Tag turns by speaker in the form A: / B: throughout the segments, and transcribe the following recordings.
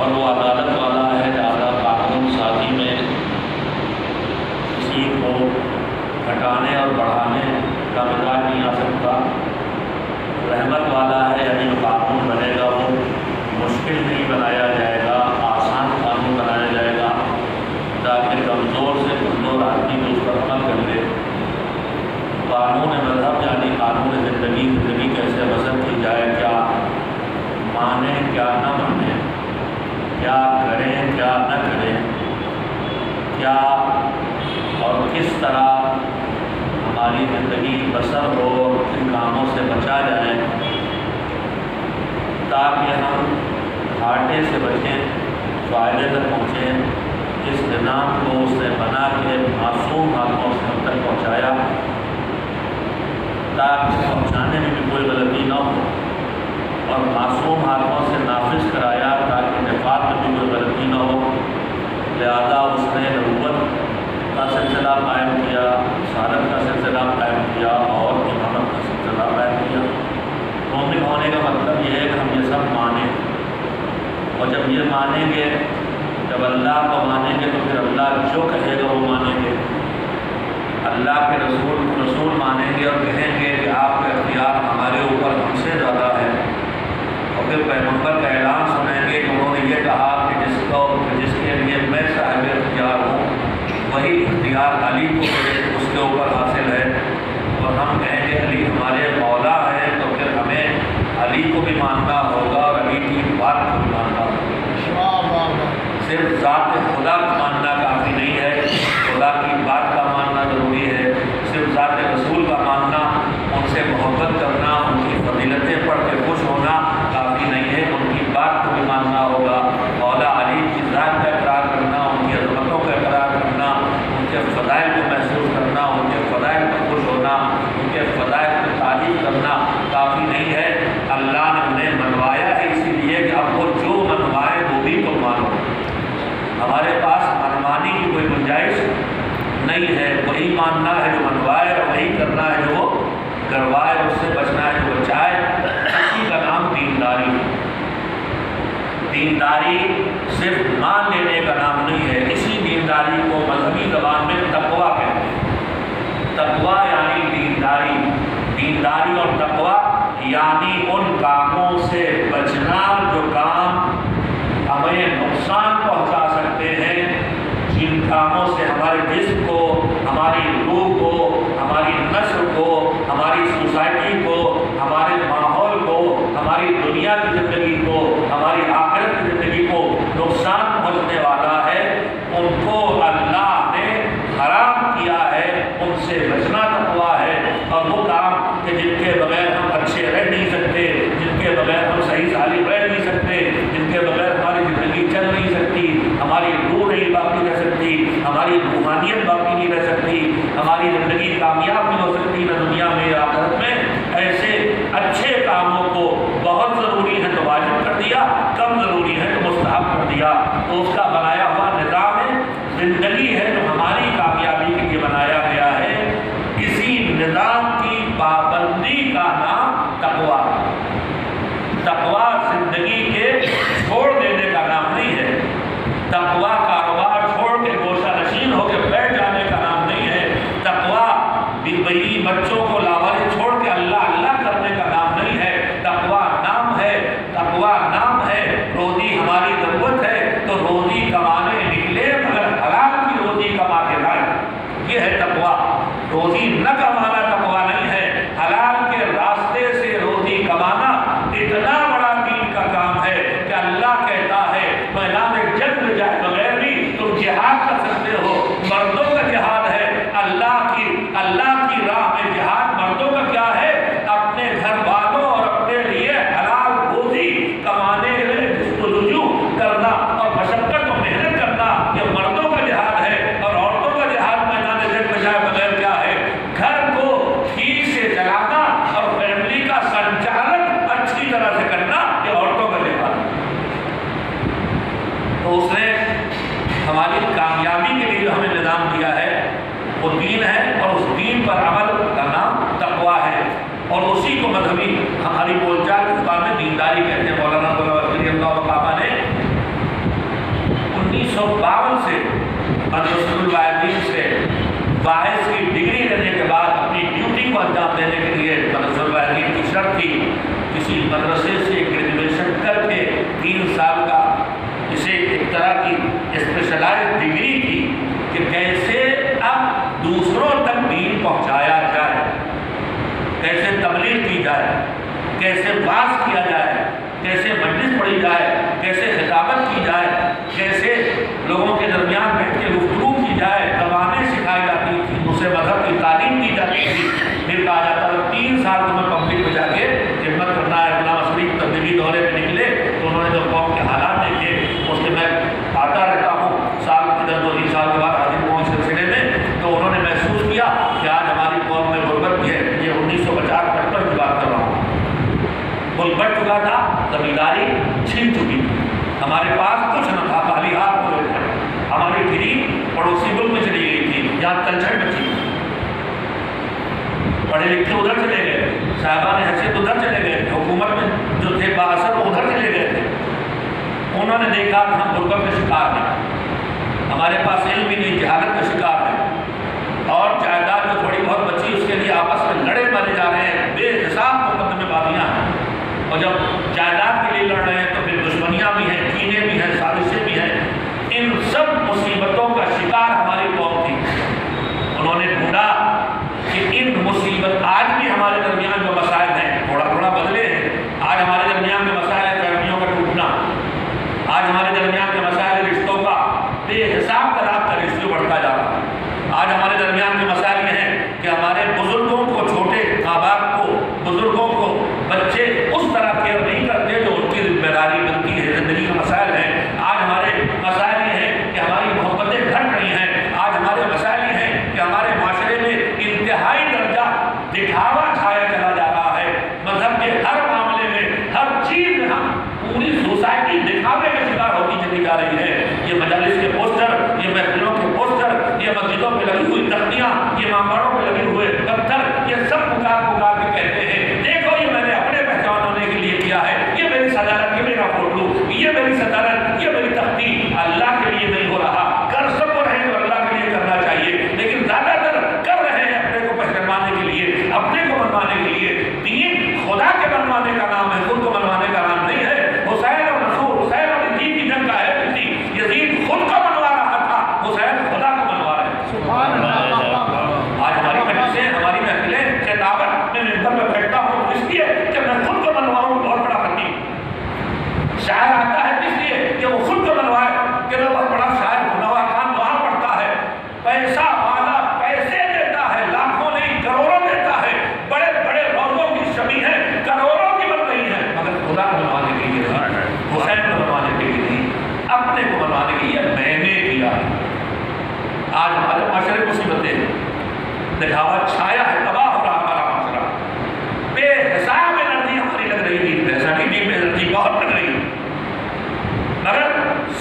A: اور وہ عدالت والا ہے، لہٰذا قانون سازی میں کسی کو گھٹانے اور بڑھانے کا مزاج نہیں آ سکتا۔ رحمت والا ہے، یعنی جو قانون بنے گا وہ مشکل نہیں بنایا جائے گا، آسان قانون بنایا جائے گا تاکہ کمزور سے کمزور آدمی بھی اس پر عمل کر لے۔ قانون مذہب یعنی قانون زندگی کیسے بسر کی جائے، کیا مانیں کیا نہ مانیں، کیا کریں کیا نہ کریں، کیا اور کس طرح ہماری زندگی بسر ہو، ان کاموں سے بچا جائیں تاکہ ہم گھاٹے سے بچیں، فائدے تک پہنچیں۔ اس نظام کو اس نے بنا کے معصوم ہاتھوں سے ہم تک پہنچایا تاکہ پہنچانے میں بھی کوئی غلطی نہ ہو، اور معصوم ہاتھوں سے نافذ کرایا تاکہ نفاذ میں بھی کوئی غلطی نہ ہو۔ لہذا اس نے نبوت کا سلسلہ قائم کیا، رسالت کا سلسلہ قائم کیا اور امامت کا سلسلہ قائم کیا۔ مومن ہونے کا مطلب یہ ہے کہ ہم یہ سب مانیں، اور جب یہ مانیں گے، جب اللہ کو مانیں گے تو پھر اللہ جو کہے گا وہ مانیں گے۔ اللہ کے رسول مانیں گے اور کہیں گے کہ آپ کا اختیار ہمارے اوپر ہم سے زیادہ ہے، اور پھر پیغمبر کا اعلان سنیں گے کہ انہوں نے یہ کہا کہ جس کے لیے میں صاحب اختیار ہوں وہی اختیار علی کو اس کے اوپر حاصل ہے، اور ہم کہیں گے علی ہمارے مولا ہے، تو پھر ہمیں علی کو بھی ماننا ہوگا اور علی کی بات کو بھی ماننا ہوگا۔ صرف ذات خدا کو ماننا کافی نہیں ہے، خدا کی بات کا ماننا ضروری ہے۔ صرف ذات رسول کا ماننا، ان سے محبت کرنا، ان کی فضیلتیں پڑھ کے خوش ہونا کافی نہیں ہے، ان کی بات کو بھی ماننا ہوگا۔ مولا علی کی ذات کا اقرار کرنا، ان کی عظمتوں کا اقرار کرنا، ان کے فضائل کو محسوس کرنا، ان کے فضائل پر خوش ہونا، ان کے فضائل پر تعریف کرنا کافی نہیں ہے۔ اللہ نے انہیں منوایا ہے، اسی لیے کہ اب وہ جو منوائے وہ بھی تم مانو۔ ہمارے پاس منمانی کی کوئی گنجائش نہیں ہے، وہی ماننا ہے جو منوائے، اور وہی کرنا ہے جو وہ کروائے، اس سے بچنا ہے جو بچائے۔ اسی کا نام دینداری ہے۔ دینداری صرف مان لینے کا نام نہیں ہے، اسی دینداری کو مذہبی زبان میں تقویٰ کہتے ہیں۔ تقویٰ یعنی دینداری، دینداری اور تقویٰ یعنی ان کاموں سے بچنا جو کام ہمیں نقصان پہنچا سکتے ہیں، جن کاموں سے ہمارے جسم کو، ہماری روح کو، ہماری نسل کو، ہماری سوسائٹی کو، ہمارے ماحول کو، ہماری دنیا کی زندگی کو، ہماری آخرت کی زندگی کو نقصان پہنچنے والا ہے، ان کو اللہ نے حرام کیا ہے، ان سے بچنا تقویٰ ہے۔ اور وہ کام کہ جن کے بغیر ہم اچھے رہ نہیں سکتے، جن کے بغیر ہم صحیح سالم رہ نہیں سکتے، جن کے بغیر ہماری زندگی چل نہیں سکتی، ہماری روح نہیں باقی رہ سکتی، ہماری روحانیت باقی نہیں رہ سکتی، ہماری زندگی کامیاب نہیں ہو سکتی نہ دنیا میں نہ آخرت میں، ایسے اچھے کاموں کو بہت ضروری ہے تو واجب کر دیا، کم ضروری ہے تو مستحب کر دیا۔ تو اس کا بنایا ہوا نظام زندگی ہے جو ہماری کامیابی کے لیے بنایا گیا ہے۔ اسی نظام کی پابندی کا نام تقویٰ ہے۔ تقویٰ زندگی کے چھوڑ دینے کا نام نہیں ہے، تقویٰ کاروبار چھوڑ کے گوشہ نشین ہو کے بیٹھ جانے کا نام نہیں ہے، تقویٰ بیوی بچوں کو لاوارے چھوڑ کے اللہ اللہ کرنے کا نام نہیں ہے۔ تقویٰ نام ہے، تقویٰ نام ہے۔ روزی ہماری ضرورت ہے تو روزی کمانے نکلے، مگر حلال کی روزی کما کے لائے، یہ ہے تقویٰ۔ روزی نہ کمانا تقویٰ نہیں ہے، حلال کے راستے سے روزی کمانا اتنا بڑا دین کا کام ہے کہ اللہ کہتا ہے میدان جنگ میں جائے بغیر بھی تم جہاد کر سکتے ہو۔ مردوں کا جہاد ہے، اللہ کی راہ میں جہاد مردوں کا کیا ہے؟ اپنے گھر والوں اور اپنے لیے حلال روزی کمانے کے لیے جستجو بولی جائے، کیسے خطابت کی جائے، کیسے لوگوں کے درمیان بیٹھ کے گفتگو کی جائے، زبانیں سکھائی جاتی تھی، اسے مذہب کی تعلیم دی جاتی تھی۔ پھر کہا جاتا ہے 3 سال تمہیں پبلک میں جا کے خدمت کرنا ہے۔ غلام شریف تبلیغی دورے پہ نکلے تو انہوں نے جو قوم کے حالات دیکھے، اس کے میں آتا رہتا ہوں سال ادھر 2-3 سال کے بعد حاضر ہوں اس سلسلے میں، تو انہوں نے محسوس کیا کہ آج ہماری قوم میں غربت بھی ہے۔ یہ 1950-55 کی بات کر رہا ہوں، ملک بڑھ چکا تھا، زمینداری چھین چکی تھی، ہمارے پاس کچھ نہ تھا، خالی ہاتھ ہوئے تھے۔ ہماری گھری پڑوسی ملک میں چلی گئی تھی، یہاں تلچھٹ بچی، پڑھے لکھے ادھر چلے گئے، صاحبان حیثیت ادھر چلے گئے، حکومت میں جو تھے بااثر وہ ادھر چلے گئے تھے۔ انہوں نے دیکھا کہ ہم غربت کے شکار ہیں، ہمارے پاس علم بھی نہیں، جہالت کا شکار ہے، اور جائیداد جو تھوڑی بہت بچی اس کے لیے آپس میں لڑے مرے جا رہے ہیں، بے حساب مقدمے بازیاں ہیں، اور جب جائیداد کے لیے لڑ رہے ہیں تو پھر دشمنیاں بھی ہیں، کینے بھی ہیں، سازشیں بھی ہیں۔ ان سب مصیبتوں کا شکار ہماری قوم تھی۔ انہوں نے ڈھونڈا کہ ان مصیبت آج بھی ہمارے درمیان جو مسائل ہیں تھوڑا تھوڑا بدلے ہیں۔ آج ہمارے درمیان کے مسائل ہے فیملیوں کا ٹوٹنا، آج ہمارے درمیان کے مسائل رشتوں کا بے حساب طلاق کا ریشیو بڑھتا جا رہا ہے۔ آج ہمارے درمیان کے مسائل یہ ہیں کہ ہمارے بزرگوں کو، چھوٹے ماں باپ کو، بزرگوں کو بچے اس طرح کیئر نہیں کرتے جو ان کی ذمہ داری بنتی ہے۔ زندگی کے مسائل ہیں۔ آج ہمارے مسائل یہ ہیں کہ ہماری محبتیں گھٹ رہی ہیں۔ آج ہمارے مسائل یہ ہیں کہ ہمارے معاشرے میں انتہائی درجہ دکھاوا چھایا چلا جا رہا ہے۔ مذہب کے ہر معاملے میں، ہر چیز میں ہم پوری سوسائٹی دکھاوے کا شکار ہوتی چلی جا رہی ہے۔ یہ مجالس کے پوسٹر، یہ محفلوں کے پوسٹر، یہ مسجدوں پہ لگی ہوئی تختیاں، یہ مامبروں پہ لگے ہوئے پتھر، یہ سب پکار پکار کے کہتے ہیں دیکھو یہ میں نے اپنے پہچان ہونے کے لیے کیا ہے، یہ میری صدارت، یہ میرا فوٹو، یہ میری صدارت، یہ میری تختی۔ اللہ کے لیے نہیں ہو رہا، کر سب رہے تو اللہ کے لیے کرنا چاہیے، لیکن زیادہ تر کر رہے ہیں اپنے کو پہچانوانے کے لیے، اپنے کو منوانے کے لیے۔ دین خدا کے منوانے کا نام ہے، خود کو منوانے کا نام نہیں ہے۔ حسین اور رسول، حسین اور یزید کی جنگ کا ہے کسی، یزید خود کو منوا رہا تھا، حسین خدا کو منوا رہے ہیں۔ سبحان اللہ۔ آج ہماری مجلسیں، ہماری محفلیں، خطابت میں منبر میں بیٹھتا ہوں اس لیے کہ میں خود کو منواؤں، بہت بڑا خطیب۔ شاعر آتا ہے اس لیے کہ وہ خود کو منوائے کہ میں بہت بڑا شاعر ہوں۔ نوا خان دعا پڑھتا ہے، پیسہ والا پیسے دیتا ہے، لاکھوں نہیں کروڑوں دیتا ہے، بڑے بڑے روزوں کی شبیہ ہے، کروڑوں کی بن رہی ہے، مگر خدا کو منوانے کے لیے نہیں، حسین کو منوانے کے لیے نہیں، اپنے کو منوانے کے لیے میں نے کیا۔ آج ہمارے معاشرے مصیبتیں، دکھاوا چھایا ہے، تباہ ہو رہا ہمارا معاشرہ۔ بے حساب انرجی ہماری لگ رہی تھی، ایسا نہیں دین میں انرجی بہت لگ رہی ہے، مگر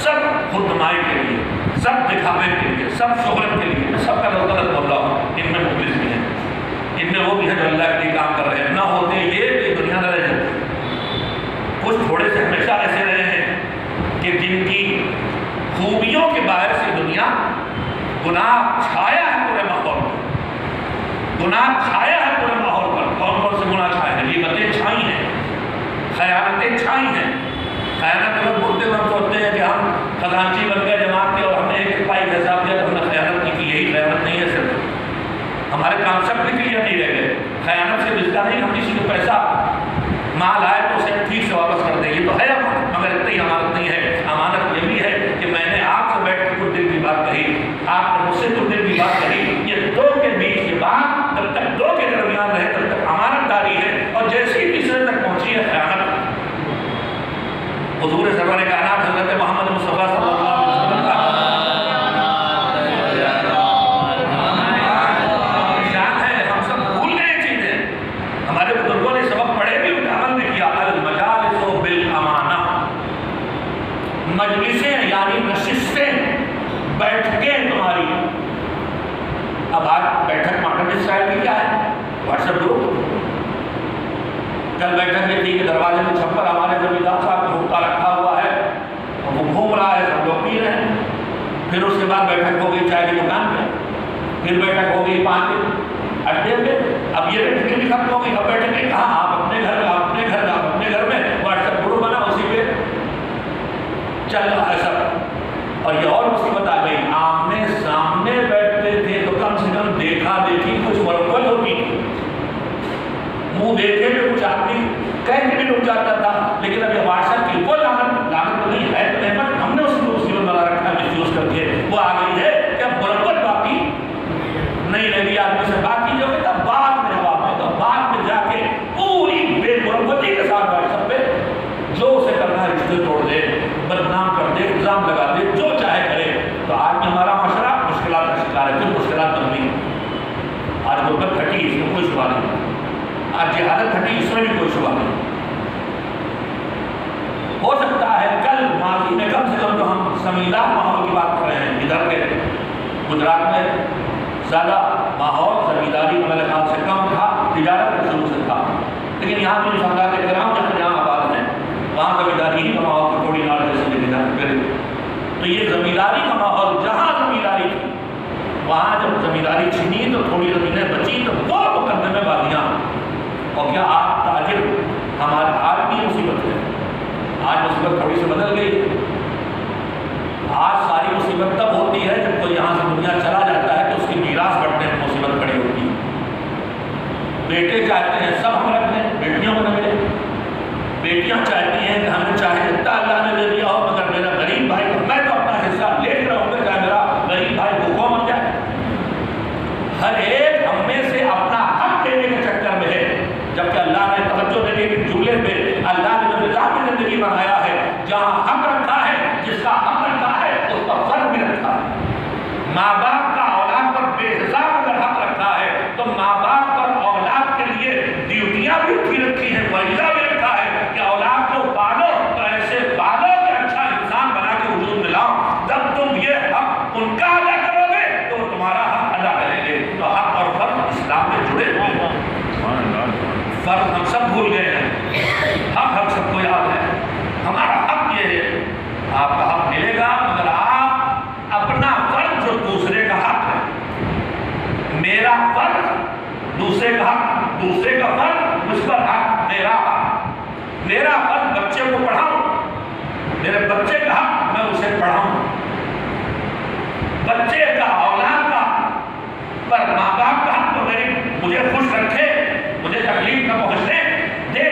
A: سب خود نمائی کے لیے، سب دکھاوے کے لیے، سب شہرت کے لیے۔ سب کا غلط بول رہا ہوں، ان میں مخلص بھی ہیں، ان میں وہ بھی ہیں جو اللہ کے لیے کام کر رہے ہیں۔ نہ ہوتے یہ کہ دنیا نہ رہ جاتی۔ کچھ تھوڑے سے ہمیشہ ایسے رہے ہیں کہ جن کی خوبیوں کے باعث سے دنیا گناہ چھایا ہے پورے ماحول پر، گناہ چھایا ہے پورے ماحول پر۔ کون کون سے گناہ چھائے ہیں؟ غیبتیں چھائی ہیں، خیانتیں چھائی ہیں۔ خیانت لوگ بولتے ہوئے ہم سوچتے ہیں کہ ہم خزانچی بن گئے جماعت کے اور ہم نے ایک پائی کا حساب دیا تو ہم نے خیانت نہیں کی۔ یہی خیانت نہیں ہے، صرف ہمارے کانسیپٹ بھی کلیئر نہیں رہ گئے۔ خیانت سے بچتا نہیں، ہم کسی کو پیسہ مال آئے تو اسے ٹھیک سے واپس کر دیں، یہ تو ہے امانت، مگر اتنی امانت نہیں ہے۔ امانت یہ بھی ہے کہ میں نے آپ سے بیٹھ کے کچھ دن کی بات کہی، آپ نے مجھ سے کچھ دن کی بات کہی، یہ دو کے بیچ کی بات جب تک دو کے درمیان رہے تب تک امانت داری ہے، اور جیسے ہی تیسرے تک پہنچی ہے خیانت۔ حضور سرور کائنات حضرت محمد مصطفیٰ صلی اللہ علیہ وسلم کا شان ہے، ہم سب بھول گئے چیزیں، ہمارے بزرگوں نے سبق پڑھے بھی، عمل بھی کیا۔ المجالس بالامانہ، مجلسیں یعنی نشستیں، بیٹھکیں تمہاری۔ اب آج بیٹھک ماڈرن اسٹائل کی کیا ہے؟ What's app group. کل بیٹھک یہ تھی کہ دروازے میں چھپر ہمارے زمیندار صاحب کا حکم رکھا ہوا ہے اور وہ گھوم رہا ہے، سب لوگ پی رہے ہیں۔ پھر اس کے بعد بیٹھک ہو گئی چائے کی دکان پہ، پھر بیٹھک ہو گئی 5 دن اڈے پہ۔ اب یہ بیٹھکیں بھی ختم ہو گئی، اب بیٹھکیں کہاں؟ آپ اپنے گھر میں، آپ اپنے گھر میں، آپ اپنے گھر میں، واٹس ایپ گروپ بنا، اسی پہ چل رہا ہے سب۔ اور یہ اور مصیبت آ گئی، آمنے سامنے بیٹھتے تھے تو کم سے کم دیکھا دیکھی کچھ مرکز ہوتی تھی، منہ دیکھے میں کچھ آدمی کہہ کے بھی رک جاتا تھا، لیکن اب یہ واٹس ایپ کی وہ لعنت زمیندار ماحول کی بات کر رہے ہیں. ادھر کے گجرات میں زیادہ ماحول زمینداری کا میرے خیال سے کم تھا, تجارت کے شروع سے تھا, لیکن یہاں بھی نشاندار کرام جہاں آباد ہیں وہاں زمینداری ہی کا ماحول کٹوری نال جیسے دیکھے. تو یہ زمینداری کا ماحول جہاں زمینداری تھی وہاں جب زمینداری چھینی تو تھوڑی زمینیں بچی تو وہ مقدمے وادیاں. اور کیا آپ تاجر, ہمارے آج بھی مصیبت ہے, آج مصیبت تھوڑی سی بدل گئی. آج ساری مصیبت تب ہوتی ہے جب کوئی یہاں سے دنیا چلا جاتا ہے تو اس کی میراث بڑھنے میں مصیبت کھڑی ہوتی ہے. بیٹے چاہتے ہیں سب ہم رکھ لیں, بیٹیوں کو نہ ملے. بیٹیاں چاہتی ہیں کہ ہمیں چاہے جتنا اللہ نے دے دیا ہو مگر میرا غریب بھائی, میں تو اپنا حصہ لے کر رہوں گا چاہے میرا غریب بھائی بھوکا مر جائے. ہر ایک ہم میں سے اپنا حق لینے کے چکر میں ہے, جبکہ اللہ نے توجہ دینے کے جملے پہ اللہ نے جو نظام زندگی بنایا ہے جہاں حق رکھا ہے, جس کا حق رکھا ہے اس کا فرض بھی رکھا ہے. ماں باپ کا اولاد پر بے حساب اگر حق رکھا ہے تو ماں باپ پر اولاد کے لیے ڈیوٹیاں بھی اٹھی رکھی ہیں, فریضہ بھی رکھا ہے کہ اولاد کو پالو تو ایسے پالو کہ اچھا انسان بنا کے وجود میں لاؤ. جب تم یہ حق ان کا ادا کرو گے تو تمہارا حق ادا کریں گے. تو حق اور فرض اسلام میں جڑے ہوئے ہیں. فرض ہم سب بھول گئے ہیں, حق ہم سب کو یاد ہے. ہمارا حق یہ ہے, آپ کا حق ملے گا مگر آپ اپنا فرض جو دوسرے کا حق ہے, میرا فرض دوسرے کا حق, دوسرے کا فرض مجھ پر حق, میرا حق. میرا فرض بچے کو پڑھاؤں, میرے بچے کا حق میں اسے پڑھاؤں. بچے کا اولاد کا پر ماں باپ کا حق تو مجھے خوش رکھے, مجھے تکلیف نہ پہنچنے دے,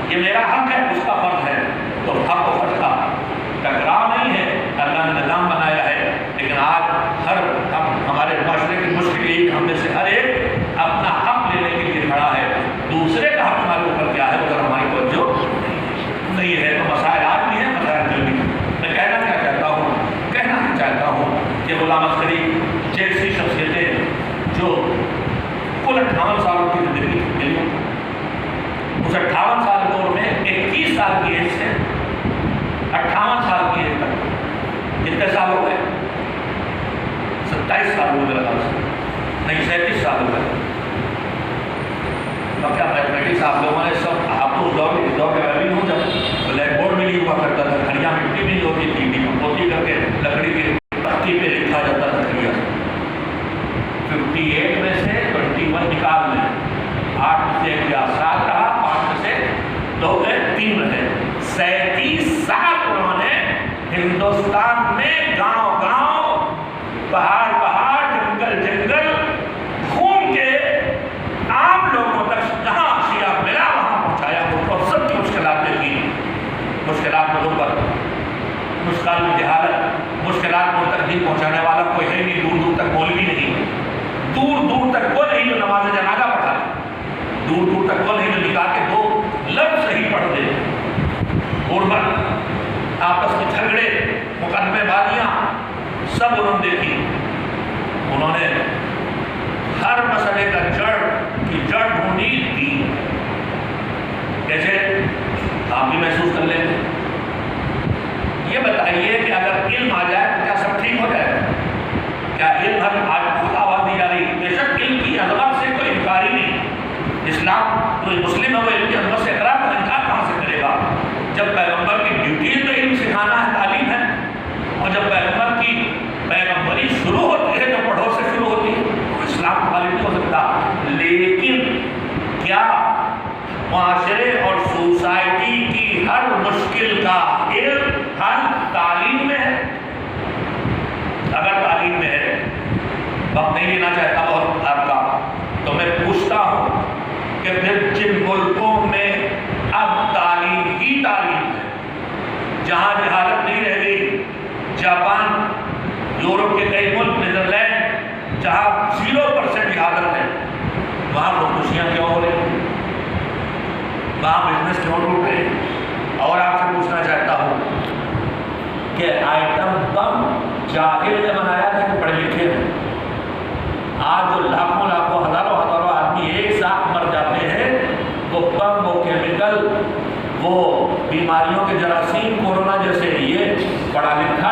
A: یہ میرا حق ہے, اس کا فرض ہے. تو حق و فرض کا ٹکراؤ نہیں ہے, اللہ نے نظام بنایا ہے. لیکن آج ہمارے معاشرے کی مشکل یہ ہم میں سے ہر ایک اپنا حق لینے کے لیے کھڑا ہے. دوسرے کا حق ہمارے اوپر کیا ہے اگر ہماری توجہ نہیں ہے تو مسائل آج بھی ہیں, مسائل کل بھی. میں کہنا چاہتا ہوں کہ غلام عسکری جیسی شخصیتیں جو کل 58 سالوں کی زندگی ملی, اس 58 سال دور میں 21 سال کی ایج سے 58 سال کی ایج تک کتنے سال ہو گئے, 27 سال ہو گئے, نہیں 37 سال ہو گئے. تو کیا میتھمیٹکس آپ لوگوں نے سب, آپ تو اس دور کے ویلی ہو جب بلیک بورڈ بھی نہیں ہوا کرتا تھا, کھڑیاں مٹی بھی نہیں ہوتی تھی, پوتی کر کے لکڑی کی تختی پہ لکھا جاتا تھا کھڑیا. 58 میں سے 21 نکال لیں, 8 میں سے 7 رہا, 5 میں سے 2 گئے, 3 رہے. 37 سال انہوں نے ہندوستان میں گاؤں گاؤں, پہاڑ پہاڑ, جنگل جنگل گھوم کے عام لوگوں تک جہاں اشیاء ملا وہاں پہنچایا. وہ سب کی مشکلات دیکھی, مشکلات لوگوں پر, مشکلات میں جہالت, مشکلات کو تک دین پہنچانے والا کوئی ہے نہیں, دور دور تک مولوی نہیں, دور دور تک وہ نہیں جو نماز جنازہ پڑھا, دور دور تک وہ نہیں جو نکاح کے 2 لفظ صحیح پڑھ دے. غربت, آپس کے جھگڑے, مقدمے بازیاں سب انہوں نے دیکھی. انہوں نے ہر مسئلے کا جڑ کی جڑ ڈھونڈی دی. کیسے آپ بھی محسوس کر لیں گے. یہ بتائیے کہ اگر علم آ جائے تو کیا سب ٹھیک ہو جائے؟ کیا علم ہر آج بہت آواز دی جا رہی, بے شک علم کی عظمت سے کوئی انکار ہی نہیں. اسلام جو مسلم ہے وہ علم کی عظمت سے اقرار کا انکار کہاں سے کرے گا؟ جب پیغمبر کی ڈیوٹیز میں علم سکھانا ہے, تعلیم ہے, اور جب پیغمبر کی پیغمبری شروع ہوتی ہے, جب پڑھو سے شروع ہوتی ہے, تو اسلام غالب نہیں ہو سکتا. لیکن کیا معاشرے اور سوسائٹی کی ہر مشکل کا علم حل تعلیم میں ہے؟ اگر تعلیم میں ہے, وقت نہیں لینا چاہتا بہت آپ کا, تو میں پوچھتا ہوں کہ پھر جن ملکوں میں اب تعلیم ہی تعلیم ہے, جہاں جہالت نہیں رہ گئی, جاپان, یورپ کے کئی ملک, نیدرلینڈ, جہاں 0% جہالت ہے, وہاں خودکشیاں کیوں ہو رہی, وہاں بزنس کیوں ٹوٹ رہے. اور آپ سے پوچھنا چاہتا ہوں کہ آئٹم بم جاہل نے بنایا تھا کہ پڑھے لکھے ہیں؟ آج جو لاکھوں لاکھوں ہزاروں ہزاروں آدمی ایک ساتھ مر جاتے ہیں, وہ بم, وہ کیمیکل, وہ بیماریوں کے جراثیم, کورونا جیسے, یہ پڑھا لکھا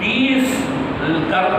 A: 30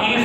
A: 30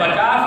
A: 50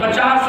A: 50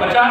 A: 50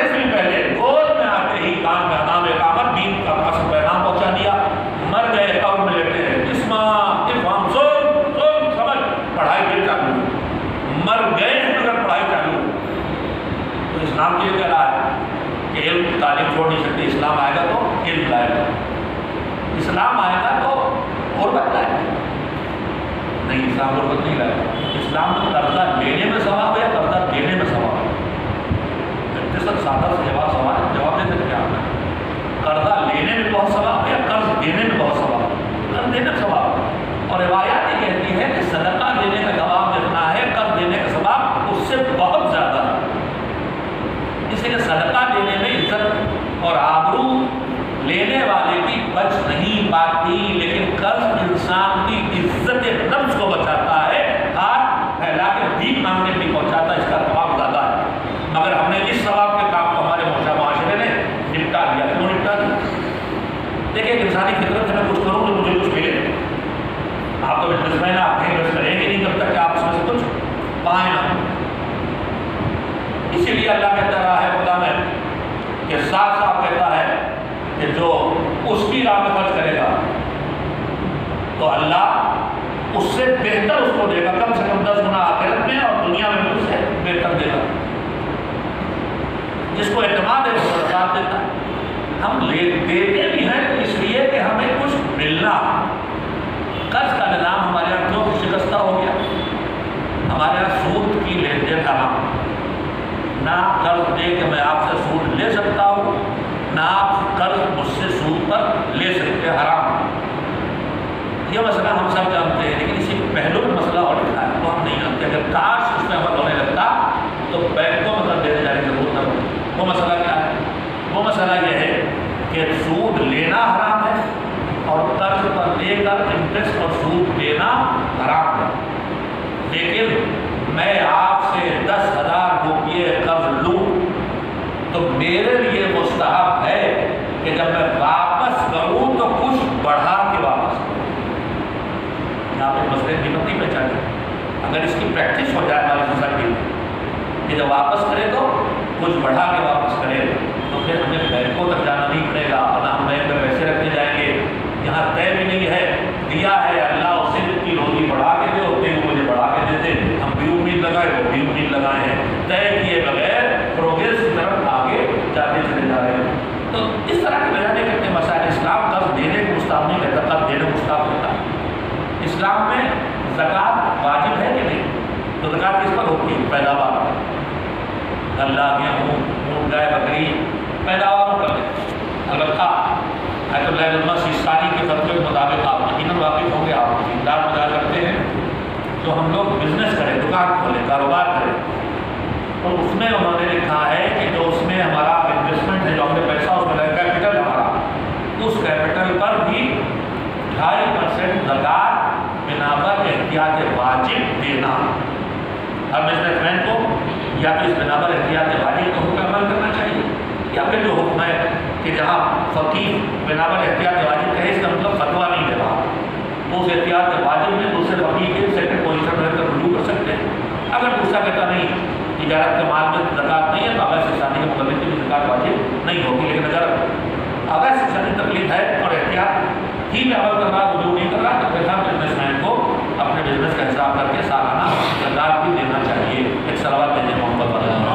A: مرنے سے بھی پہلے گود میں آتے ہی کان میں اذان اقامت دین کا اصل پیغام پہنچا دیا. مر گئے قبر میں لیٹے ہیں افہم سمجھ پڑھائی پھر چالو. مر گئے ہیں مگر پڑھائی چالو. تو اسلام کی یہ کہہ رہا ہے کہ علم تعلیم چھوڑ نہیں سکتی. اسلام آئے گا تو علم لائے گا. اسلام آئے گا تو غربت لائے گا. نہیں، اسلام غربت نہیں لائے گا. اسلام میں قرضہ لینے میں ثواب ہے یا قرضہ دینے میں ثواب ہے؟ سر سادہ سے سوال جواب دے سکتے آپ نے. قرضہ لینے میں بہت ثواب ہے یا قرض دینے میں بہت ثواب ہے؟ قرض دینے میں ثواب ہے. اور روایات یہ کہتی ہے کہ صدقہ دینے کا ثواب جتنا ہے قرض دینے کا ثواب اس سے بہت زیادہ ہے. اس لیے صدقہ دینے میں عزت اور آبرو لینے والے کی بچ نہیں پاتی، لیکن قرض انسان کی عزت نفس کو بچاتا ہے، ہاتھ پھیلا کے بھیک مانگنے بھی پہنچاتا ہے. اس کا ثواب زیادہ ہے. مگر ہم نے اس ثواب کے کام کو ہمارے معاشرے نے نپٹا دیا. کیوں نپٹا دیا؟ دیکھیں انسانی فطرت ہے میں کچھ کروں تو مجھے کچھ ملے. آپ تو بزنس مین، آپ انویسٹ کریں گے نہیں جب تک کہ آپ اس میں سے کچھ پائیں نہ. اسی لیے اللہ کہتا رہا ہے خدا میں کہ صاف صاف کہتا ہے کہ جو اس کی راہ میں خرچ کرے گا تو اللہ اس سے بہتر اس کو دے گا، کم سے کم 10 گنا آخرت میں اور دنیا میں اس سے بہتر دے گا. جس کو اعتماد ہے وہ صدقات دیتا ہے. ہم دیتے بھی ہیں اس لیے کہ ہمیں کچھ ملنا. قرض کا نظام ہمارے یہاں کیوں شکستہ ہو گیا؟ ہمارے یہاں سود کی لین دین حرام. نہ قرض دے کہ میں آپ سے سود لے سکتا ہوں، نہ آپ قرض مجھ سے سود پر لے سکتے، حرام. یہ مسئلہ ہم سب جانتے ہیں، لیکن اسی پہلو میں مسئلہ اور لکھا ہے تو ہم نہیں جانتے. اگر کاش اس میں عمل ہونے لگتا تو بینکوں میں قرض دینے جانے کی ضرورت نہ پڑتی. وہ مسئلہ کیا ہے؟ وہ مسئلہ یہ ہے کہ سود لینا حرام ہے اور قرض پر لے کر انٹرسٹ اور سود دینا حرام ہے. لیکن میں آپ سے 10,000 روپئے قرض لوں تو میرے لیے مستحب ہے کہ جب میں واپس کروں تو کچھ بڑھا کے واپس کروں. یہاں پہ مسئلے کی قیمت نہیں پہچانے. اگر اس کی پریکٹس ہو جائے ہماری سوسائٹی میں کہ جب واپس کرے تو کچھ بڑھا کے واپس کرے تو پھر ہمیں بینکوں تک جانا نہیں پڑے گا، نہ ہم بینک میں پیسے رکھنے جائیں گے. یہاں طے بھی نہیں ہے، دیا ہے اللہ اسے کی روزی بڑھا کے دے ہوتے ہیں مجھے بڑھا کے دیتے. ہم بھی امید لگائے وہ بھی امید لگائے ہیں، طے کیے بغیر پروگریس کی طرف آگے جاتے چلے جا رہے ہیں. تو اس طرح کے بیان کرتے ہیں مسائل. اسلام قرض دینے کو مستحب نہیں کہتا، قرض دینے کو مستحب کہتا ہے. اسلام میں زکوٰۃ واجب ہے کہ نہیں؟ تو زکوٰۃ کس پر ہوتی ہے؟ پیداوار. غلہ، گیہوں، اونٹ، گائے، بکری پیداوار کر دیں. البتہ آیت اللہ سیستانی کے فتوے کے مطابق آپ یقیناً واقف ہوں گے، آپ دیندار مدار کرتے ہیں تو ہم لوگ بزنس کریں، دکان کھولیں، کاروبار کریں تو اس میں انہوں نے لکھا ہے کہ جو اس میں ہمارا انویسٹمنٹ ہے، جو ہم نے پیسہ اس میں لگا، کیپٹل ہمارا، اس کیپٹل پر بھی 2.5% زکوٰۃ بنا پر احتیاط واجب دینا. ہر بزنس مین کو یا تو اس بنا پر احتیاط واجب کا حکم عمل کرنا چاہیے، یا پھر جو حکم ہے کہ جہاں فقیر بنا پر احتیاط واجب کہے اس کا مطلب فتویٰ نہیں دے رہا، تو اس احتیاط واجب میں دوسرے فقیر کے سیکنڈ پوزیشن میں رہ کر رجوع کر سکتے ہیں. اگر دوسرا کہتا نہیں تجارت کے مال میں زکوٰۃ نہیں ہے تو اگر شادی کے متعلق بھی زکوٰۃ واجب نہیں ہوگی. لیکن اگر شادی تکلیف ہے اور احتیاط ہی میں عمل کر رہا، رجوع نہیں کر رہا، تو پھر بزنس مین کو اپنے بزنس کا حساب کر کے سالانہ زکوٰۃ بھی دینا چاہیے. ایک صلوات بھیجیں محمد صلی اللہ علیہ وسلم.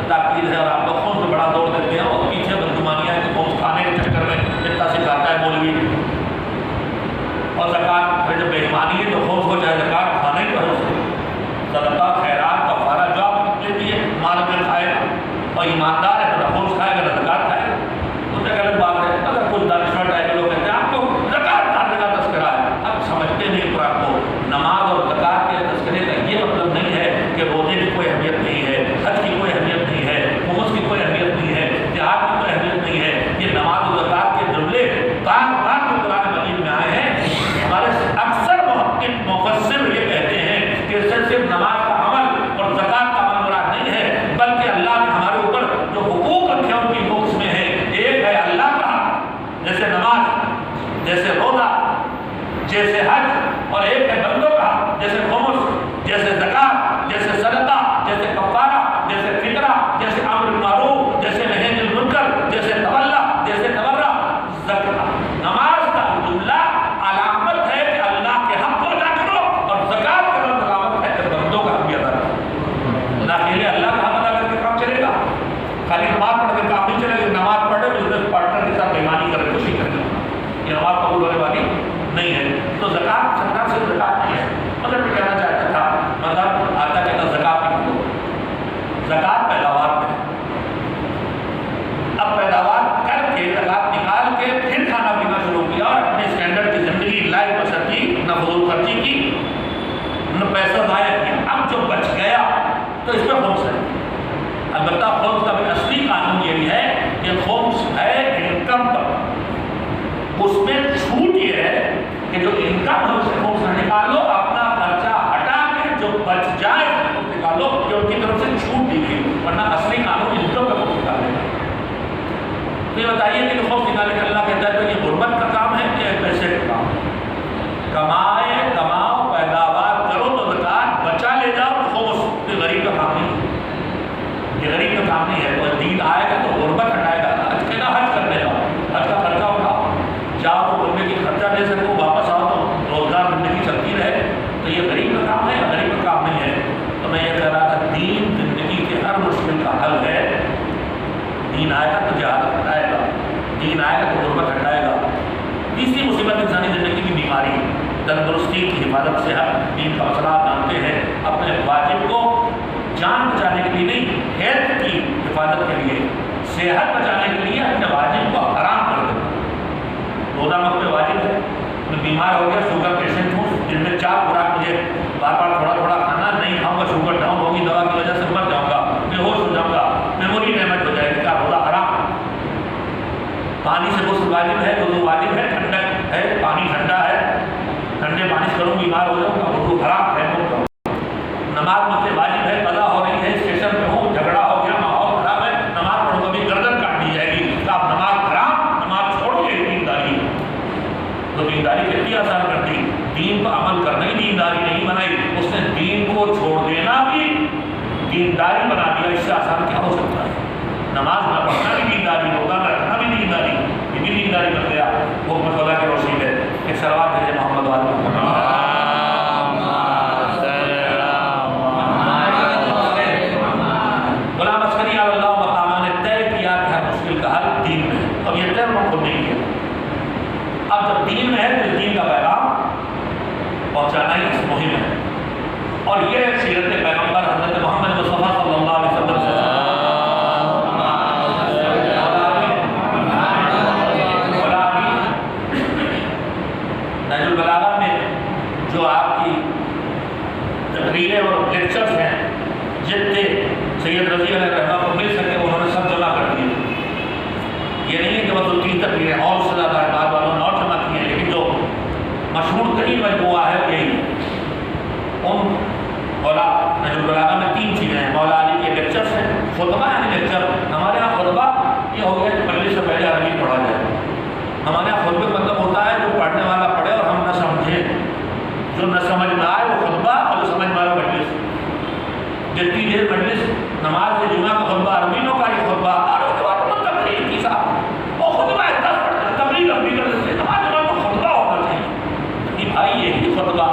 A: تاکید ہے اور آپ لوگ خود سے بڑا دور دیتے ہیں اور پیچھے بدگمانیاں کہ خود کھانے کے چکر میں اتنا سکھاتا ہے مولوی. اور زکوٰۃ پھر جب بےایمانی ہے تو خوف ہو جائے زکوٰۃ کھانے کو ہے اسے. صدقہ خیرات کفارہ جو آپ لیتی ہے مال میں کھائے گا اور ایماندار ہے تو نہ خود کھائے گا نہ زکوٰۃ کھائے گا. تو ایک الگ بات ہے. اگر کچھ دانشور ٹائپ کے لوگ کہتے ہیں آپ کو زکوٰۃ کھانے کا تذکرہ ہے، اب سمجھتے نہیں قرآن کو. نماز اور زکوٰۃ کے تذکرے کا یہ مطلب نہیں ہے کہ روزے کی کوئی اہمیت نہیں ہے، حج کی کوئی اہمیت نہیں ہے، خمس کی کوئی اہمیت نہیں ہے، جہاد کی کوئی اہمیت نہیں ہے. یہ نماز و زکوٰۃ کے جملے بار بار جو قرآن مجید میں آئے ہیں، ہمارے اکثر محقق مفسر یہ کہتے ہیں کہ اس سے صرف نماز کا عمل اور زکوٰۃ کا عمل مراد نہیں ہے، بلکہ اللہ نے ہمارے اوپر جو حقوق رکھے ان کی حقوق اس میں ہے. ایک ہے اللہ کا حق جیسے نماز، جیسے روزہ، جیسے حج، اور ایک ہے بندوں کا حق جیسے نے پیسہ ضائع کیا، اب جو بچ گیا تو اس پہ خمس ہے۔ البتہ خمس کا بھی اصلی قانون یہ بھی ہے کہ خمس ہے انکم پر، اس میں چھوٹ یہ ہے کہ جو انکم ہے اسے خمس نہ نکالو، اپنا خرچہ ہٹا کے جو بچ جائے اس نکالو، جو ان کی طرف سے چھوٹ دی گئی، ورنہ اصلی قانون انکم کا خمس نکالے گا۔ تو یہ بتائیے کہ خمس نکالے کہ اللہ کہتا ہے تو یہ غربت کا کام ہے کہ پیسے کا کام ہے؟ کمائے کماؤ پیداوار کرو تو زکات، بچا لے جاؤ تو خمس، یہ غریب کا کام نہیں ہے، یہ غریب کا کام نہیں ہے۔ تو دین آئے گا تو غربت ہٹائے گا، حج کہنا حج کرنے جاؤ، حج کا خرچہ اٹھاؤ، جاؤ تو زندگی خرچہ دے سکو، واپس آؤ تو روزگار زندگی چلتی رہے، تو یہ غریب کا کام ہے، غریب کا کام نہیں ہے۔ تو میں یہ کہہ رہا تھا دین زندگی کے ہر مشکل کا حل ہے، دین آئے گا تو جہاد ہٹائے گا، دین آئے گا تو غربت ہٹائے گا۔ تیسری مصیبت انسانی زندگی کی بیماری، تندرستی کی حفاظت سے ہم دین کا مسئلہ جانتے ہیں، اپنے واجب کو جان بچانے کے لیے نہیں، ہیلتھ کی حفاظت کے لیے، صحت بچانے کے لیے اپنے واجب کو حرام کر دینا۔ روزہ مجھ پہ واجب ہے، میں بیمار ہو گیا، شوگر پیشنٹ ہوں، جن میں 4 خوراک مجھے بار بار تھوڑا تھوڑا کھانا، نہیں کھاؤں گا شوگر ڈاؤن ہوگی، دوا کی وجہ سے مر جاؤں گا، بے ہوش ہو جاؤں گا، میموری ڈیمیج ہو جائے گی، کیا روزہ حرام؟ پانی سے غسل واجب ہے، وضو واجب ہے، ٹھنڈک ہے، پانی ٹھنڈا ہے، ٹھنڈے پانی سے کروں بیمار ہو جاؤں گا، وضو حرام ہے، نماز مجھ سے واجب ہے، قضا ہو رہی ہے، اسٹیشن پہ ہوں، جھگڑا ہو گیا، ماحول خراب ہے، نماز پڑھوں گا بھی گردن کاٹ دی جائے گی، تو آپ نماز حرام، نماز چھوڑ کے دینداری، تو دینداری کتنی آسان کر دی، دین پر عمل کرنا ہی دینداری نہیں بنائی، اس نے دین کو چھوڑ دینا بھی دینداری بنا دیا، اس سے آسان کیا ہو سکتا ہے؟ نماز نہ پڑھنا بھی دینداری، روزہ نہ رکھنا بھی دینداری، یہ بھی دینداری بن گیا۔ حکمت اللہ کی روشنی میں ایک سلوات بھیجے محمد والے غلام عسکری اللہ مقامہ نے طے کیا کہ ہر مشکل کا حل دین میں ہے، اور یہ طے خود نہیں کیا۔ اب جب دین میں ہے تو اس دین کا پیغام پہنچانا ہی اس مہم ہے، اور یہ سیرت پیغمبر حضرت محمد مصطفیٰ صلی اللہ علیہ وسلم سے نہج البلاغہ میں جو آپ کی تقریریں اور لیکچرز ہیں، جتنے سید رضی علیہ رحمہ کو مل سکے انہوں نے سب جمع کر دیے۔ یہ نہیں ہے کہ وہ 2-3 تقریریں اور سے زیادہ بعد والوں نے اور جمع کی ہیں، لیکن جو مشہور ترین مجموعہ ہے یہی ہے۔ ان نہج البلاغہ میں 3 چیزیں ہیں، مولا علی کے لیکچرز ہیں، خطبہ یعنی لیکچر، ہمارے یہاں خطبہ یہ ہو گیا کہ مجلس سے پہلے عربی پڑھا جائے، ہمارے یہاں خطبے کا مطلب ہوتا ہے جو پڑھنے والا پڑھے اور ہم نہ سمجھیں، جو نہ سمجھ میں آئے وہ خطبہ، اور جو سمجھ میں آئے مجلس۔ جتنی دیر مجلس نماز جمعہ کا خطبہ عربینوں کا ہی خطبہ، اور اس کے بعد تقریر کی صاحب وہ خطبہ 10 پڑھتے تقریر عربی کر دیتے، نماز جمعہ تو خطبہ ہونا چاہیے کہ بھائی یہی خطبہ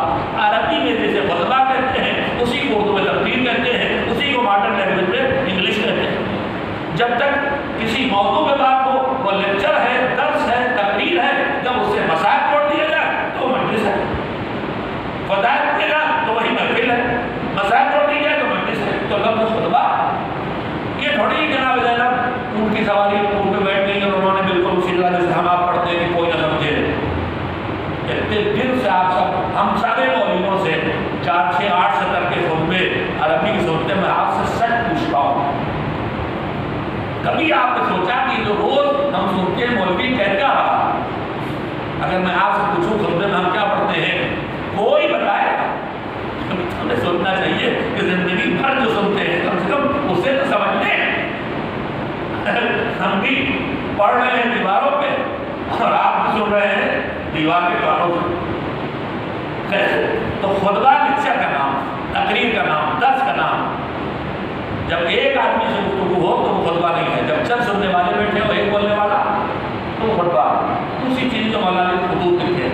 A: عربی میں جیسے خطبہ کہتے ہیں اسی کو اردو میں تقریر کہتے ہیں، اسی کو ماڈرن لینگویج میں انگلش کہتے ہیں۔ جب تک کسی موضوع پہ بات ہو وہ لیکچر ہے، درس ہے، تقریر ہے، جب اس سے مسائل چھوڑ دیا جائے تو وہ مجلس ہے، فضائل پڑھے گا تو وہی محفل ہے، مسائل چھوڑ دی جائے تو مجلس ہے۔ تو لفظ خطبہ یہ تھوڑی ہی جناب زینب اونٹ کی سواری اونٹ پہ بیٹھ گئی اور انہوں نے بالکل اسی طرح جیسے ہم آپ پڑھتے ہیں کہ کوئی نہ سمجھے، اتنے دل سے آپ سب ہم سارے مولویوں سے 4, 6, 8 سطر کے خطبے عربی کی سنتے، میں آپ سے سچ پوچھتا ہوں، کبھی آپ نے سوچا کہ جو روز ہم سنتے ہیں مولوی کہہ کیا رہا؟ اگر میں آپ سے پوچھوں خطبے میں ہم کیا پڑھتے ہیں، کوئی بتائے؟ ہمیں سوچنا چاہیے کہ زندگی بھر جو سنتے ہیں کم سے کم اسے تو سمجھ لیں۔ ہم بھی پڑھ رہے ہیں دیواروں پہ اور آپ بھی سن رہے ہیں دیوار کے کانوں سے۔ تو خطبہ لیکچر کا نام، تقریر کا نام، درس کا نام۔ جب ایک آدمی سے گفتگو ہو تو وہ خطبہ نہیں ہے، جب چند سننے والے بیٹھے ہو ایک بولنے والا تو وہ خطبہ۔ دوسری چیز جو مولانا نے خطوط لکھے،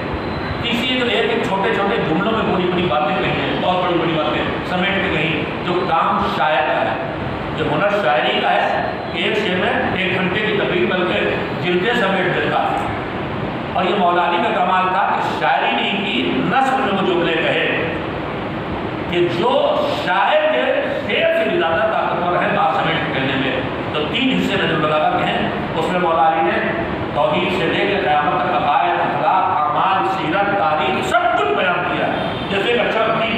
A: تیسری جو ایک چھوٹے چھوٹے جملوں میں بڑی بڑی باتیں کہی ہیں، بہت بڑی بڑی باتیں سمیٹ کے کہیں، جو کام شاعر کا ہے، جو ہنر شاعری کا ہے، ایک شعر میں 1 گھنٹے کی تقریر بلکہ جلدیں سمیٹ دیتا ہے۔ اور یہ مولانا کا کمال تھا کہ شاعری نہیں کی، نثر میں وہ جملے کہے کہ جو شاعر کے شعر سے بھی زیادہ طاقتور ہے بات سمیٹ کے کہنے میں۔ تو 3 حصے نہج البلاغہ کے ہیں، اس میں مولانا نے توحید سے لے کے قیامت تک عقائد، اخلاق، اعمال، سیرت، تاریخ سب کچھ بیان کیا ہے۔ جیسے ایک اچھا وکیل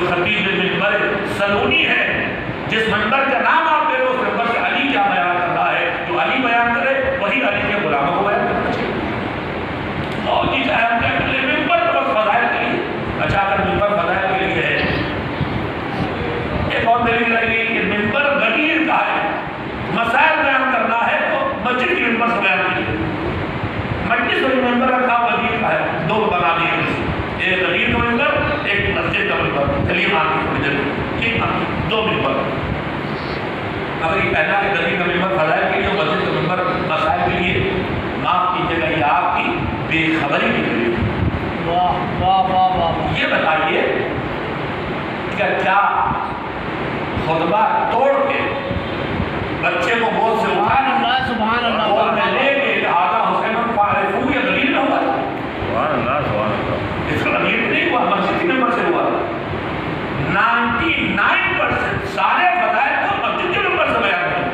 A: خطیب منبر سلونی ہے، جس منبر کا نام آپ دے رہے ہو اس منبر سے علی کیا بیان کر رہا ہے، جو علی بیان کرے وہی علی کے غلاموں کو بیان کرنا چاہیے۔ اور جی چاہے ہم کیا کر لیں، منبر تو بس فضائل کے لیے، اچھا اگر منبر فضائل کے لیے ہے، ایک اور دلیل لگی کہ منبر غدیر کا ہے، مسائل بیان کرنا ہے تو مسجد کی منبر سے بیان کیجیے۔ مجلس میں منبر رکھا غدیر کا ہے، دو بنا دیے، ایک غدیر کا منبر، ایک مسجد کا منبر، چلیے مان کے ٹھیک ہے، دو منبر۔ اگر یہ کہنا کہ غدیر کا منبر فضائل کے لیے، مسجد کا منبر مسائل کے لیے، معاف کیجیے گا یہ آپ کی بے خبری کی وجہ سے۔ یہ بتائیے کہ کیا خطبہ توڑ کے بچے کو گود سے اٹھا
B: سبحان اللہ
A: اور میں لے کے آغا حسین فارفو یہ غدیر میں ہوا؟
B: سبحان اللہ
A: اس کا غدیر نہیں ہوا، مسجد کے ممبر سے ہوا۔ 99% سارے فضائل کو مسجد کے ممبر سے بیان کریں۔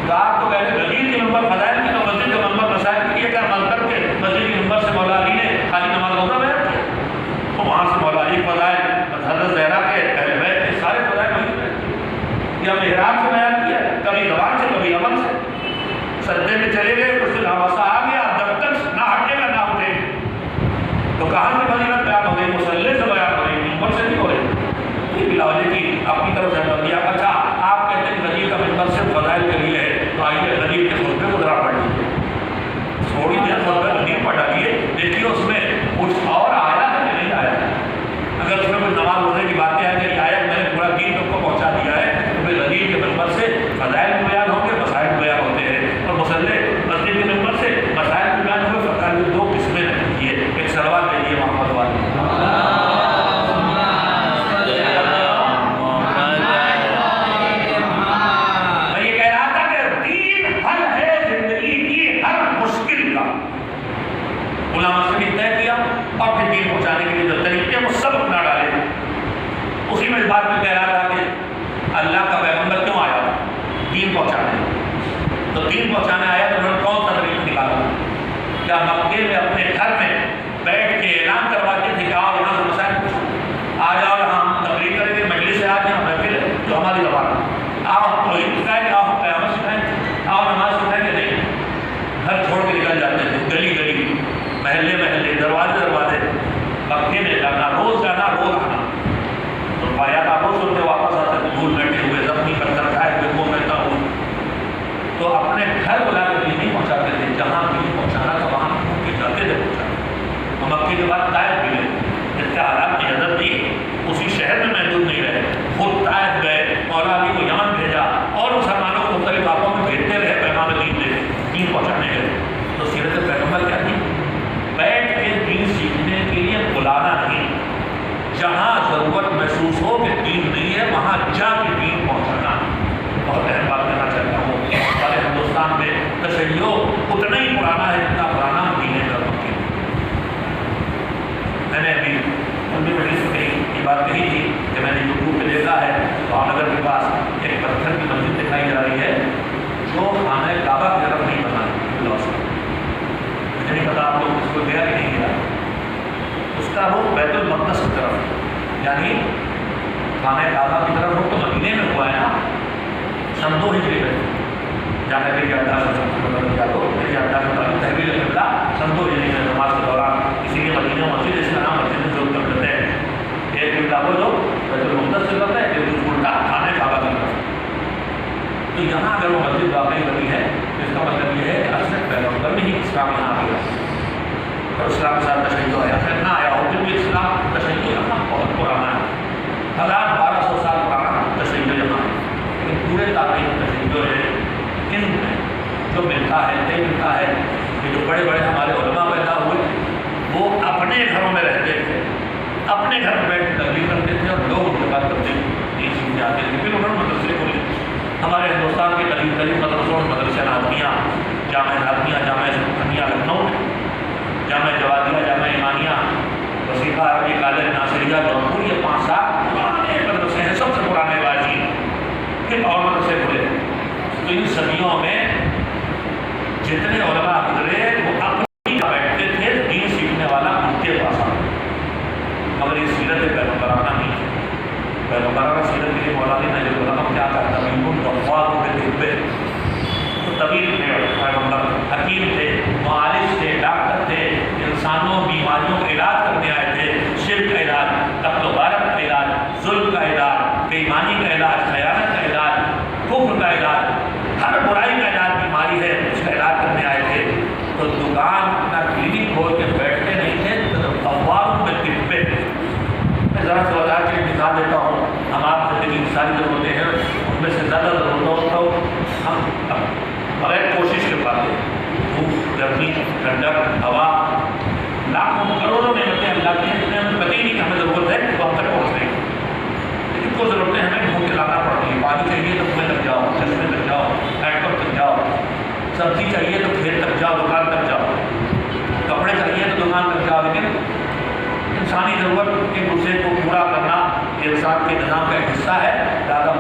A: تو آپ تو کہتے ہیں غدیر کے ممبر فضائل کی، تو مسجد کے ممبر مسائل کی، کیا منظر کے مسجد کے ممبر سے مولا علی نے خالی نماز روزہ بیان کیا؟ تو وہاں سے مولا علی فضائل، حضرت زہرا کے، اہل بیت کے سارے فضائل وہیں بیان یا محراب سے بیان کیا، کبھی زبان سے کبھی عمل سے۔ سجدے میں چلے گئے، کچھ دن حواسہ آ گیا، جب تک نہ ہٹے گا نہ اٹھے گا۔ تو کہاں سے فضیلت بیان ہو گئی؟ مصلی سے بیان ہو گئی، ممبر سے نہیں ہو رہی۔ یہ بلا وجہ کی اپنی طرف سے کر دیا۔ اچھا آپ کہتے ہیں غدیر کا منبر صرف فضائل کے لیے ہے، تو آئیے غدیر کے خطبے کو ذرا پڑھ لیجیے، تھوڑی دیر خطبہ غدیر پڑھ ڈالیے، دیکھیے اس میں کچھ اور آیا ہے کہ نہیں آیا ہے۔ اگر اس میں کوئی نماز روزے کی باتیں آئیں کہ آیا میں نے پورا دین تک کو پہنچا دیا ہے، تو پھر غدیر کے منبر سے فضائل بھی بیان ہوں گے، مسائل بھی بیان ہوتے ہیں، اور مصلی مسجد کے منبر سے مسائل بھی بیان ہوں گے۔ فضائل کی دو قسمیں رکھیے، ایک سلوات کے لیے محمد والی۔ میں یہ کہہ رہا تھا کہ دین حل ہے زندگی کی ہر مشکل کا۔ علماء سے بھی طے کیا اور پھر دین پہنچانے کے لیے جو طریقے وہ سب اپنا ڈالے۔ اسی میں اس بات میں کہہ رہا تھا کہ اللہ کا پیغمبر کیوں آیا؟ دین پہنچانے۔ تو دین پہنچانے آیا تو انہوں نے کون سا طریقہ نکالا؟ کیا مکے میں اپنے گھر میں بیٹھ کے اعلان کرواتے تھے کہ آؤ یہاں سے مسائل پوچھو، آ جاؤ یہاں ہم تقریر کریں گے، مجلس سے آ جائیں، محفل ہے جو ہماری زبان ہے، آؤ ہم توحید سکھائیں گے، آؤ ہم قیامت سکھائیں گے، آؤ نماز سکھائیں گے۔ نہیں، گھر چھوڑ کے نکل جاتے تھے، گلی گلی، محلے محلے، دروازے دروازے، مکے میں جانا، روز جانا، روز آنا۔ تو پایا آپ روز سنتے واپس آتے دھول بیٹھے ہوئے، زخمی پتھر کھائے ہوئے، وہ میں ہوں۔ تو اپنے گھر بلا کے دین نہیں پہنچاتے تھے، جہاں دین پہنچانا تھا وہاں کے جاتے تھے پہنچانا۔ مکے کے بعد طائف بھی گئے، جس کے حالات نے عزت دی، اسی شہر میں محدود نہیں رہے، خود طائف گئے، مولا علی کو یمن بھیجا، اور مسلمانوں کو مختلف علاقوں میں بھیجتے رہے پیغام دین دے دین پہنچانے گئے۔ تو سیرت پیغمبر کیا تھی؟ بیٹھ کے دین سیکھنے کے لیے بلانا نہیں، جہاں ضرورت محسوس ہو کہ دین نہیں ہے وہاں جا کے دین پہنچانا۔ بہت اہم بات کرنا چاہتا ہوں، ہمارے ہندوستان میں تشیع اتنا ہی پرانا ہے جتنا پرانا دین ہے۔ میں نے ابھی اردو مجلس میں یہ بات کہی تھی کہ میں نے یوٹیوب پہ دیکھا ہے تو نگر کے پاس ایک پتھر کی مسجد دکھائی جا رہی ہے جو خانہ کعبہ کی طرف نہیں بنا ہے۔ مجھے نہیں پتا آپ لوگ اس کو گیا کہ نہیں گیا، اس کا رخ بیت المقدس کی طرف ہے، یعنی خانہ کعبہ کی طرف رخ تو مدینے میں ہوا ہے نا، سن 2 ہجری میں جانے کے لیے تحویل قبلہ سن 2 ہجری میں نماز کے دوران، اسی لیے مدینہ مسجد اس کا نام مسجد جو کر دیتے ہیں، ایک قبلہ وہ جو بیت المقدس سے کرتا ہے، ایک الٹا خانہ کعبہ کی طرف۔ تو یہاں اگر وہ مسجد واقعی بنی ہے تو اس کا مطلب یہ ہے کہ اصل پیغمبر میں ہی اسلام یہاں آ گیا، اور اسلام کے ساتھ تشیع آیا، پھر نہ آیا ہو، کیونکہ اسلام تشیع یہاں بہت پرانا ہے، 1200 سال پرانا تشیع یہاں ہے، لیکن پورے تاریخ تشیع ہے ہند میں جو ملتا ہے، طے ملتا ہے کہ جو بڑے بڑے ہمارے علماء پیدا ہوئے وہ اپنے گھروں میں رہتے تھے، اپنے گھر میں بیٹھ کے تقریر کرتے تھے، اور لوگ ان کے بعد تبدیل یہ سیکھنے آتے تھے، پھر انہوں نے مدرسے کھولے۔ ہمارے ہندوستان کے قریب قریب مدرسوں اور مدرسے نازمیہ، جامع نازمیہ، جامع سبحانیہ لکھنؤ میں، جامع جوادیہ، جامع ایمانیہ، وسیقہ عربی کالج ناصریہ جونپور، یہ 5-7 پرانے مدرسے ہیں، سب سے پرانے واجی، پھر اور مدرسے کھلے۔ تو ان صدیوں میں جتنے علماء گزرے وہ اپنی بیٹھتے تھے، دین سیکھنے والا ان کے پاس آتا، مگر یہ سیرت پیغمبرانہ نہیں پیغمبرانہ سیرت کے لیے مولانا نجیب الرحمن کیا کہتا ہے تو طبیب تھے پیغمبر، حکیم تھے، معالج تھے، ڈاکٹر تھے، انسانوں بیماریوں کا علاج کرنے آئے تھے، شرک کا علاج، قتل و غارت کا علاج، ظلم کا علاج، بے ایمانی کا علاج، خیانت کا علاج، کفر کا علاج، ہر برائی کا علاج بیماری ہے اس کا علاج کرنے آئے تھے۔ تو دکان اپنا کلینک کھول کے بیٹھتے نہیں تھے، تو افواہوں میں طبے۔ میں ذرا سا بتا کے مثال دیتا ہوں، ہم آپ زندگی کی ساری ضرورتیں ہیں ان میں سے زیادہ ضرورتوں کو ہم بغیر کوشش کے پاتے ہیں۔ دھوپ، گرمی، ٹھنڈک، ہوا، لاکھوں کروڑوں نعمتیں اللہ کی ہیں، ہمیں پتہ ہی نہیں کہ ہمیں ضرورت ہے تو ہم تک پہنچ رہی ہیں، لیکن کچھ ضرورتیں ہمیں ڈھونڈ کے لانا پڑتی ہیں۔ پانی چاہیے تو کنویں تک جاؤ، چشمے تک جاؤ، ہینڈ پمپ تک جاؤ، سبزی چاہیے تو کھیت تک جاؤ، دکان تک جاؤ، کپڑے چاہیے تو دکان تک جاؤ۔ لیکن انسانی ضرورت ایک دوسرے کو پورا کرنا یہ انسان کے نظام کا ایک حصہ ہے، لہٰذا